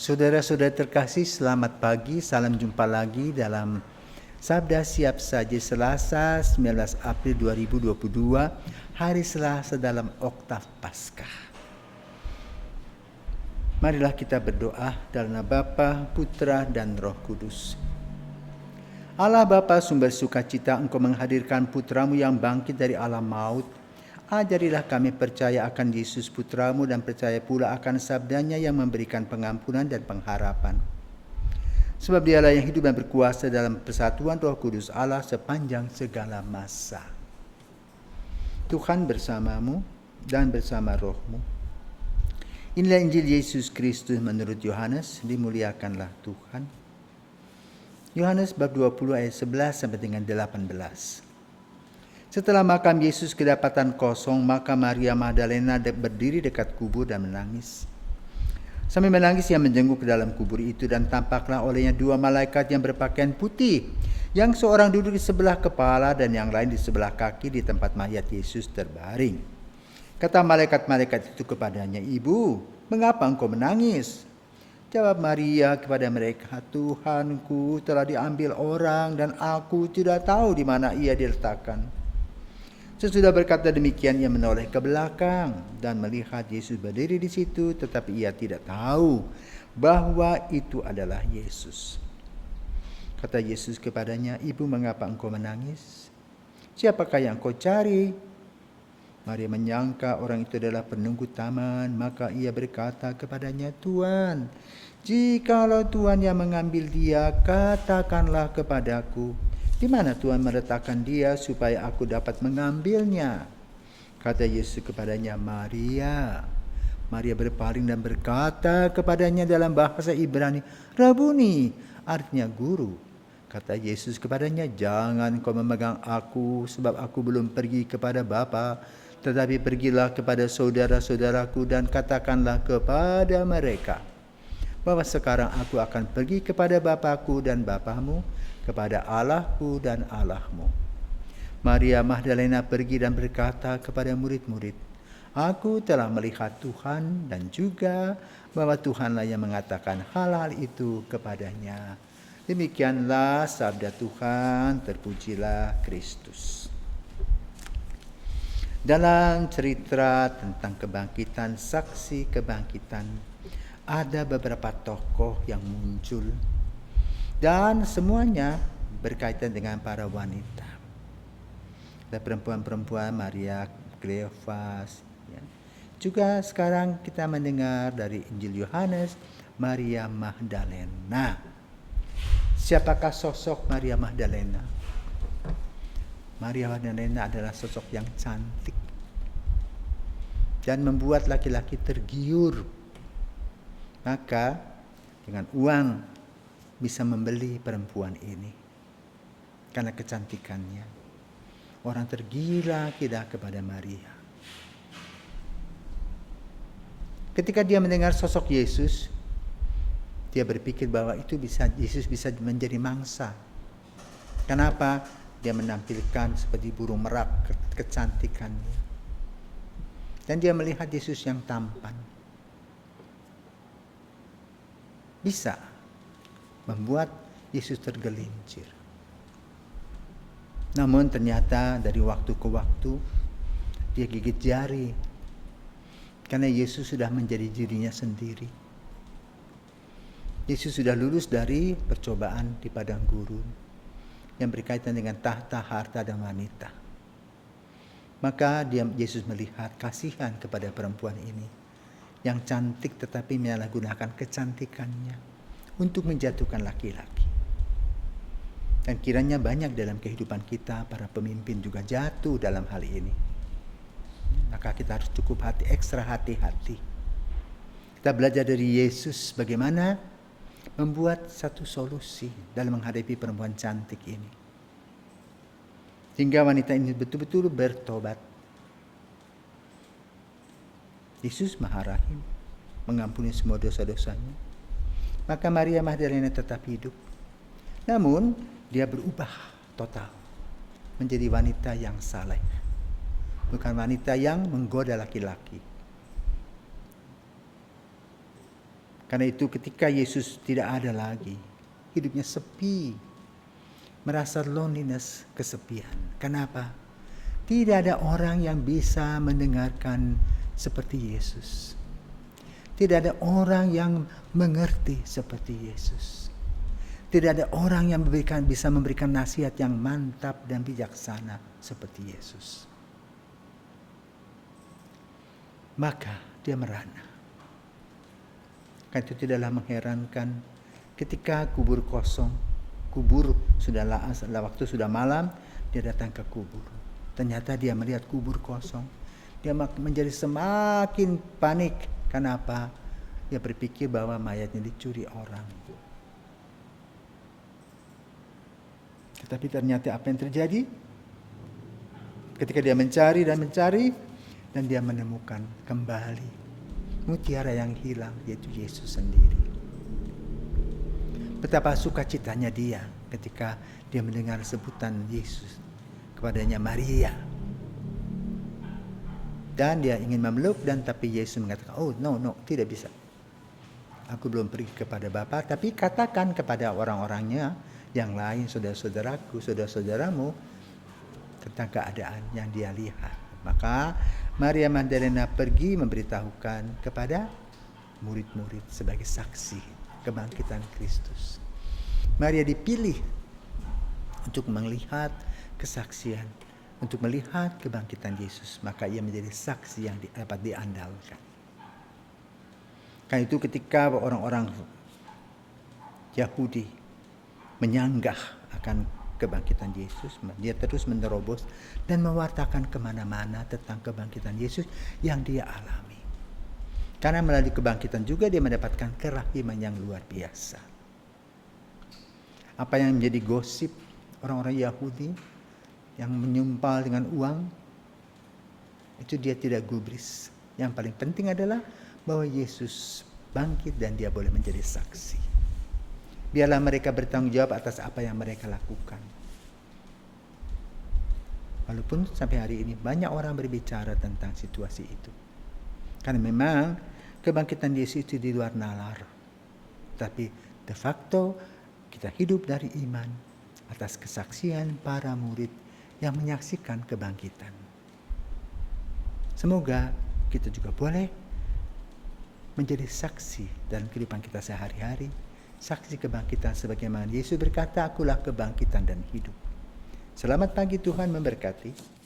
Saudara-saudara terkasih, selamat pagi. Salam jumpa lagi dalam Sabda Siap Saji Selasa 19 April 2022, hari Selasa dalam Oktav Paskah. Marilah kita berdoa dalam nama Bapa, Putra, dan Roh Kudus. Allah Bapa sumber sukacita, Engkau menghadirkan putramu yang bangkit dari alam maut. Ajarilah kami percaya akan Yesus putramu dan percaya pula akan sabdanya yang memberikan pengampunan dan pengharapan. Sebab dialah yang hidup dan berkuasa dalam persatuan Roh Kudus Allah sepanjang segala masa. Tuhan bersamamu dan bersama rohmu. Inilah Injil Yesus Kristus menurut Yohanes, dimuliakanlah Tuhan. Yohanes bab 20 ayat 11 sampai dengan 18. Setelah makam Yesus kedapatan kosong, maka Maria Magdalena berdiri dekat kubur dan menangis. Sambil menangis ia menjenguk ke dalam kubur itu, dan tampaklah olehnya dua malaikat yang berpakaian putih, yang seorang duduk di sebelah kepala dan yang lain di sebelah kaki di tempat mayat Yesus terbaring. Kata malaikat-malaikat itu kepadanya, "Ibu, mengapa engkau menangis?" Jawab Maria kepada mereka, "Tuhanku telah diambil orang dan aku tidak tahu di mana ia diletakkan." Sesudah berkata demikian, ia menoleh ke belakang dan melihat Yesus berdiri di situ, tetapi ia tidak tahu bahwa itu adalah Yesus. Kata Yesus kepadanya, "Ibu, mengapa engkau menangis? Siapakah yang kau cari?" Maria menyangka orang itu adalah penunggu taman, maka ia berkata kepadanya, "Tuan, jikalau Tuan yang mengambil dia, katakanlah kepadaku, di mana Tuhan meletakkan dia supaya aku dapat mengambilnya." Kata Yesus kepadanya, "Maria." Maria berpaling dan berkata kepadanya dalam bahasa Ibrani, "Rabuni," artinya guru. Kata Yesus kepadanya, "Jangan kau memegang aku, sebab aku belum pergi kepada Bapa, tetapi pergilah kepada saudara-saudaraku dan katakanlah kepada mereka bahwa sekarang aku akan pergi kepada Bapakku dan Bapamu, kepada Allahku dan Allahmu." Maria Magdalena pergi dan berkata kepada murid-murid, "Aku telah melihat Tuhan," dan juga bahwa Tuhanlah yang mengatakan hal-hal itu kepadanya. Demikianlah sabda Tuhan, terpujilah Kristus. Dalam cerita tentang kebangkitan, saksi kebangkitan, ada beberapa tokoh yang muncul dan semuanya berkaitan dengan para wanita. Ada perempuan-perempuan, Maria Kleofas. Ya. Juga sekarang kita mendengar dari Injil Yohanes, Maria Magdalena. Siapakah sosok Maria Magdalena? Maria Magdalena adalah sosok yang cantik dan membuat laki-laki tergiur. Maka dengan uang bisa membeli perempuan ini karena kecantikannya. Orang tergila-gila kepada Maria. Ketika dia mendengar sosok Yesus, dia berpikir bahwa Yesus bisa menjadi mangsa. Kenapa? Dia menampilkan seperti burung merak kecantikannya. Dan dia melihat Yesus yang tampan. Bisa membuat Yesus tergelincir. Namun ternyata dari waktu ke waktu dia gigit jari, karena Yesus sudah menjadi dirinya sendiri. Yesus sudah lulus dari percobaan di padang gurun yang berkaitan dengan tahta, harta, dan wanita. Maka Yesus melihat kasihan kepada perempuan ini yang cantik tetapi menyalahgunakan kecantikannya untuk menjatuhkan laki-laki. Dan kiranya banyak dalam kehidupan kita, para pemimpin juga jatuh dalam hal ini. Maka kita harus cukup ekstra hati-hati. Kita belajar dari Yesus bagaimana membuat satu solusi dalam menghadapi perempuan cantik ini. Sehingga wanita ini betul-betul bertobat. Yesus Maha Rahim, mengampuni semua dosa-dosanya. Maka Maria Magdalena tetap hidup. Namun dia berubah total menjadi wanita yang saleh. Bukan wanita yang menggoda laki-laki. Karena itu ketika Yesus tidak ada lagi, hidupnya sepi, merasa loneliness, kesepian. Kenapa? Tidak ada orang yang bisa mendengarkan seperti Yesus. Tidak ada orang yang mengerti seperti Yesus. Tidak ada orang yang bisa memberikan nasihat yang mantap dan bijaksana seperti Yesus. Maka dia merana. Karena itu tidaklah mengherankan ketika kubur kosong, kubur waktu sudah malam, dia datang ke kubur. Ternyata dia melihat kubur kosong. Dia menjadi semakin panik. Kenapa? Dia berpikir bahwa mayatnya dicuri orang. Tetapi ternyata apa yang terjadi? Ketika dia mencari, dan dia menemukan kembali mutiara yang hilang, yaitu Yesus sendiri. Betapa sukacitanya dia ketika dia mendengar sebutan Yesus kepadanya, Maria. Dan dia ingin memeluk, tapi Yesus mengatakan, oh no, tidak bisa. Aku belum pergi kepada Bapa, tapi katakan kepada orang-orangnya yang lain, saudara-saudaraku, saudara-saudaramu, tentang keadaan yang dia lihat. Maka Maria Magdalena pergi memberitahukan kepada murid-murid sebagai saksi kebangkitan Kristus. Maria dipilih untuk melihat kesaksian, untuk melihat kebangkitan Yesus. Maka ia menjadi saksi yang dapat diandalkan. Karena itu ketika orang-orang Yahudi menyanggah akan kebangkitan Yesus, dia terus menerobos dan mewartakan kemana-mana tentang kebangkitan Yesus yang dia alami. Karena melalui kebangkitan juga dia mendapatkan kerahiman yang luar biasa. Apa yang menjadi gosip orang-orang Yahudi yang menyumpal dengan uang, itu dia tidak gubris. Yang paling penting adalah bahwa Yesus bangkit dan dia boleh menjadi saksi. Biarlah mereka bertanggung jawab atas apa yang mereka lakukan. Walaupun sampai hari ini banyak orang berbicara tentang situasi itu. Karena memang kebangkitan Yesus itu di luar nalar. Tapi de facto kita hidup dari iman atas kesaksian para murid yang menyaksikan kebangkitan. Semoga kita juga boleh menjadi saksi dalam kehidupan kita sehari-hari. Saksi kebangkitan sebagaimana Yesus berkata, akulah kebangkitan dan hidup. Selamat pagi, Tuhan memberkati.